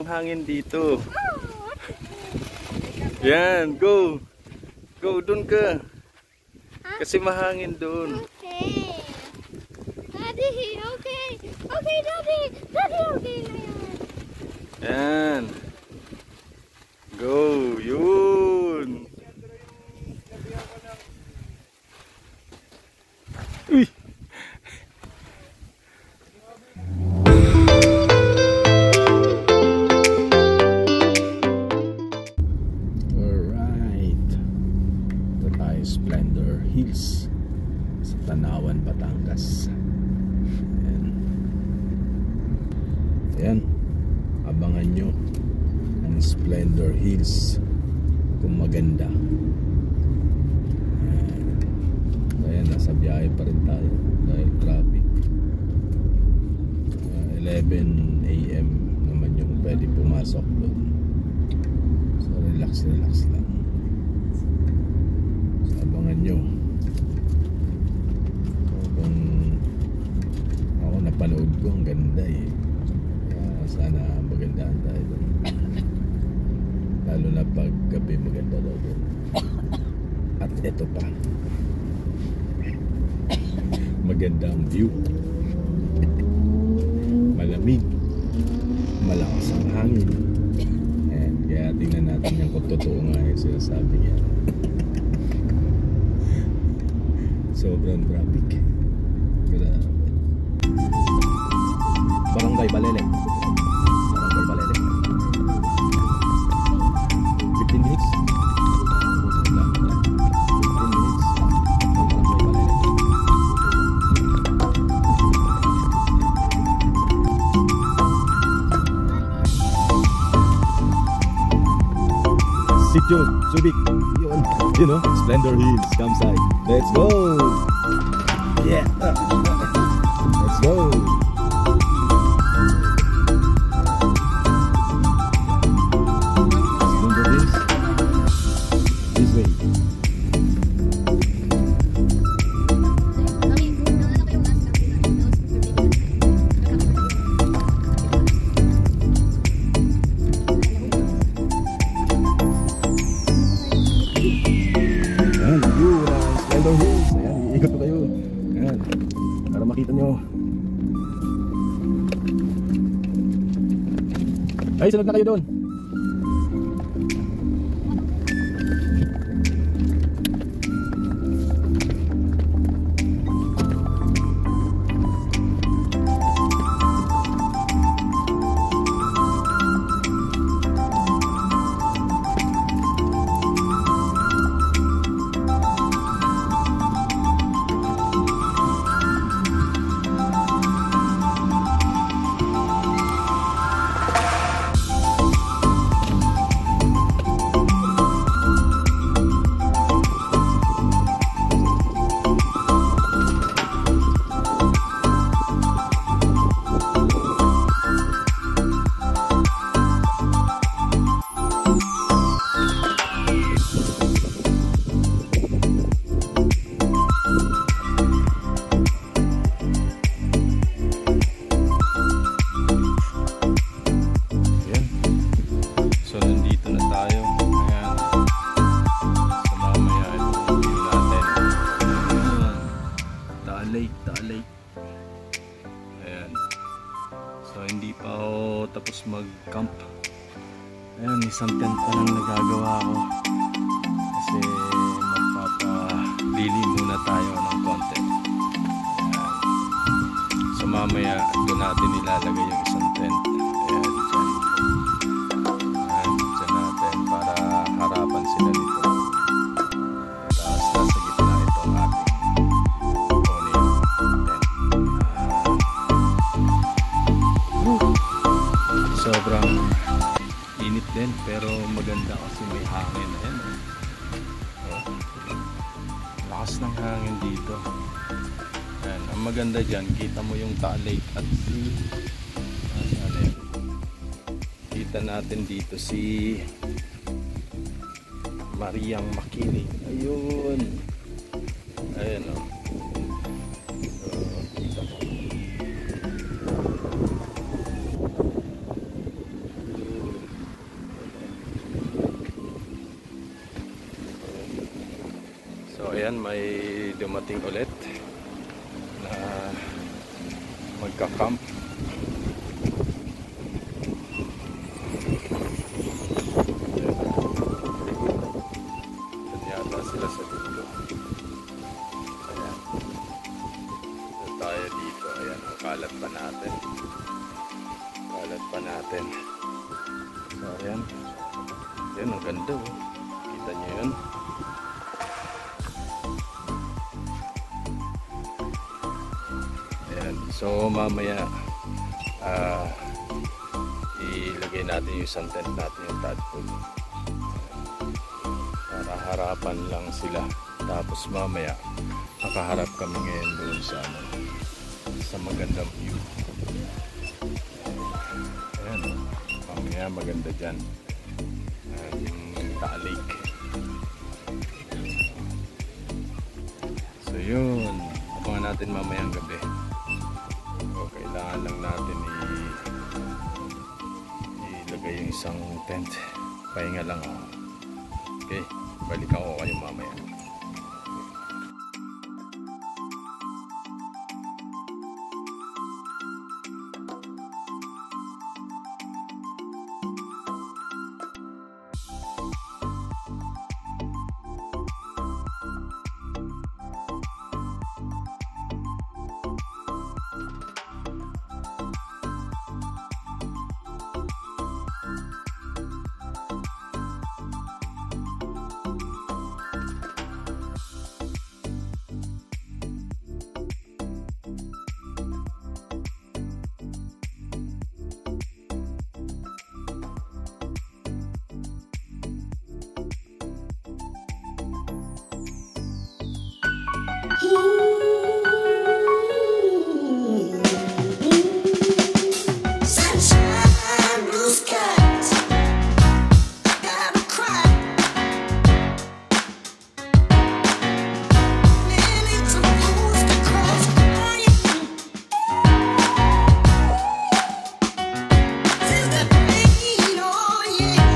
hangin dito. Yan, go. Go, dun ka. Kasi mahangin dun. Okay. Daddy, okay. Okay, Daddy. Daddy, okay na yan. Yan. Go, yun. Uy. Splendor Hills sa Tanawan, Batangas. Ayan. Abangan nyo ang Splendor Hills kung maganda. Ayan, nasa biyahe pa rin tayo dahil traffic. 11 AM naman yung pwede pumasok doon. So relax lang. Abangan nyo. Kung ako napanood ko, ang ganda eh. Kaya sana magandaan tayo doon. Lalo na pag gabi maganda daw doon. At eto pa, maganda ang view. Malamig, malakas ang hangin. And kaya tingnan natin yung kung totoo nga yung sinasabi niya. Sobrang traffic. Grabe. Barangay Balele. 15 minutes. 15 minutes. Barangay Balele. Sitio Subic. Yun. You know, Splendor Hills campsite. Let's go. Yeah. Let's go. Splendor Hills. This way. Ikot ko kayo. Ayan. Para makita nyo. Ay, sunod na kayo doon. Ayan. So hindi pa ako tapos mag-camp. Ayan, isang tent pa lang nagagawa ko. Kasi magpapalili muna tayo ng konti. Ayan. So mamaya doon natin ilalagay yung isang tent. Ayan, dyan. Ayan, dyan natin para harapan sila dito. Tapos nasa gitna itong ating sobrang init din pero maganda kasi may hangin. Ayan. Oh. Lakas ng hangin dito. Ayan. Ang maganda dyan, kita mo yung Taal Lake at kita natin dito si Mariang Makiling. Ayun. Ayan o. Kita mo. So ayan, may dumating ulit na magka-camp. Yan yata sila sa dulo. Ayan. So tayo dito. Ayan, ang kalat pa natin. Kalat pa natin. So ayan. Ayan, ang ganda oh. Kita nyo yun. So mamaya ilagay natin yung isang tent natin, yung tadpole, para harapan lang sila. Tapos mamaya nakaharap kami ngayon doon sa sa magandang view. Ayan, mamaya maganda dyan, yung talik. So yun, abangan natin mamayang gabi. Kailangan lang natin ilagay yung isang tent. Pahinga lang ako. Okay, balikan ko kayo mamaya. Sunshine, blue skies. I gotta cry. Many tools to cross crying. Feel the pain, oh yeah.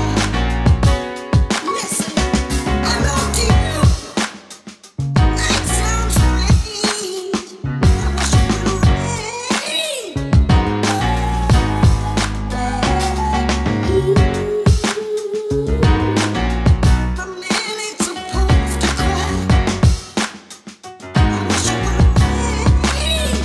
Listen, I love you. Night sounds strange. I wish you would rain. The minutes supposed to cry. I wish you would rain.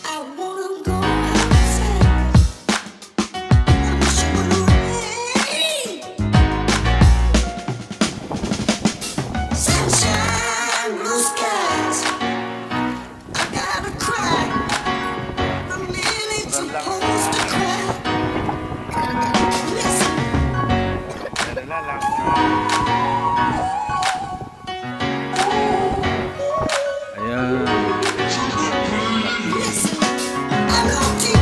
I wanna go outside. I wish you would rain. Sunshine, blue skies. I gotta cry. The minutes supposed to cry. Listen, Ayan. listen. I love you.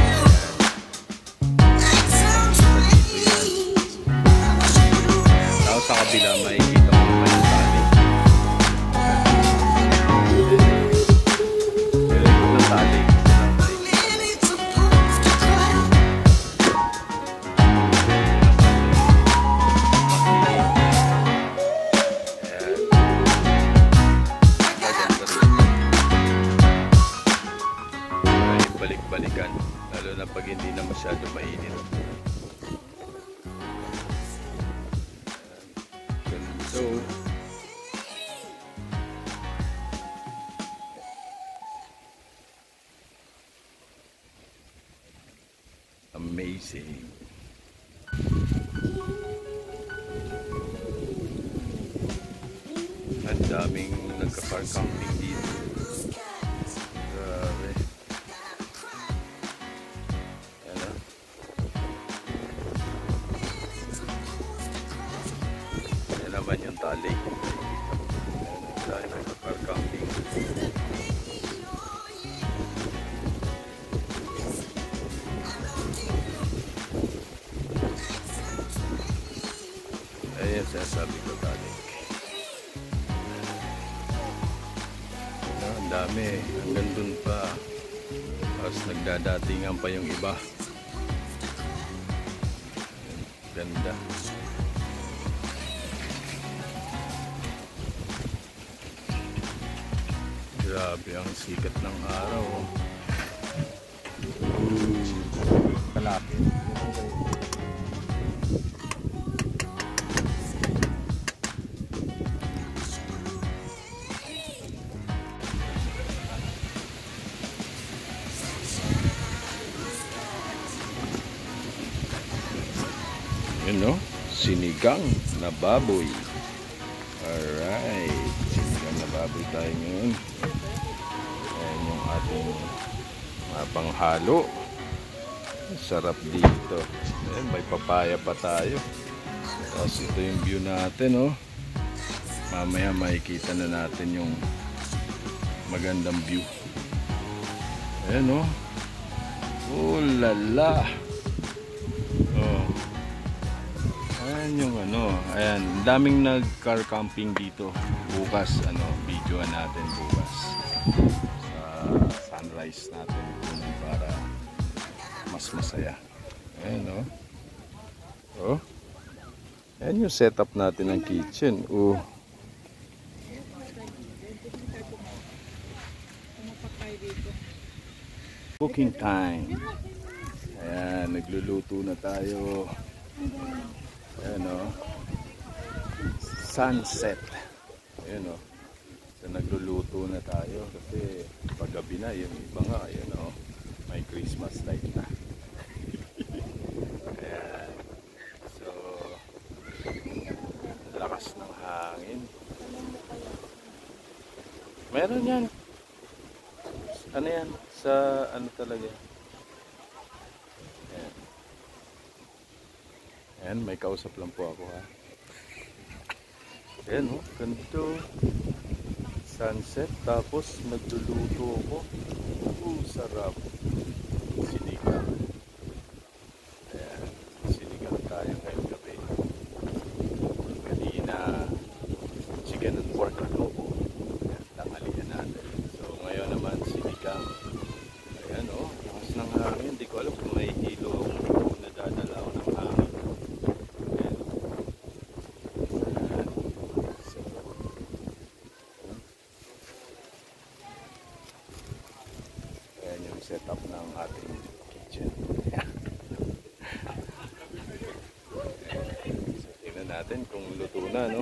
Night sounds strange. I wish you would rain. Tapos sa kabila makikita mo pa yung tali. Direkto na tali. Minutes supposed to cry. I gotta cry. Ay, balik-balikan. Lalo na pag hindi na masyado mainit. So, amazing. Ang daming nagka-park camping dito. Grabe. Ano? Yan naman yung tali. Ayan, dahil nagka-park camping. Ayan, sinasabi ko tali. Ang dami. Hanggang dun pa. Tapos nagdadatingan pa yung iba. Ganda. Grabe ang sikat ng araw. Kalapit. Yun no? Sinigang na baboy. Alright. Sinigang na baboy tayo ngayon. Ayan yung ating mga panghalo. Sarap dito. Ayan, may papaya pa tayo. Tapos ito yung view natin, oh. Mamaya makikita na natin yung magandang view. Ayan, oh. Oh lala. Oh. Ayan yung ano, ayan, daming nag-car camping dito. Bukas, videoan natin bukas. Sa sunrise natin para mas masaya. Ayan, oh. Oh. Ayan yung setup natin ng kitchen. Oh. Cooking time. Ayan, nagluluto na tayo. Ayan o. Sunset. Ayan o. So nagluluto na tayo kasi paggabi na, yung iba nga, ayan o. May Christmas light na. Ayan. So, lakas ng hangin. Meron yan. Ano yan? Sa ano talaga? Ayan. Ayan, may kausap lang po ako ha. Ayan o, ganito. Sunset, tapos nagluluto ako. Sarap. Sinigang. Ayan, sinigang tayo ngayong gabi. Kanina, chicken and pork adobo. Ayan, tanghalian natin. So, ngayon naman, sinigang. Ayan o, lakas ng hangin. Hindi ko alam kung may hilo o nadadala ako ng hangin. Ayan. Ayan. So, ayan yung setup ng ating kitchen. So, tingnan natin kung luto na, no?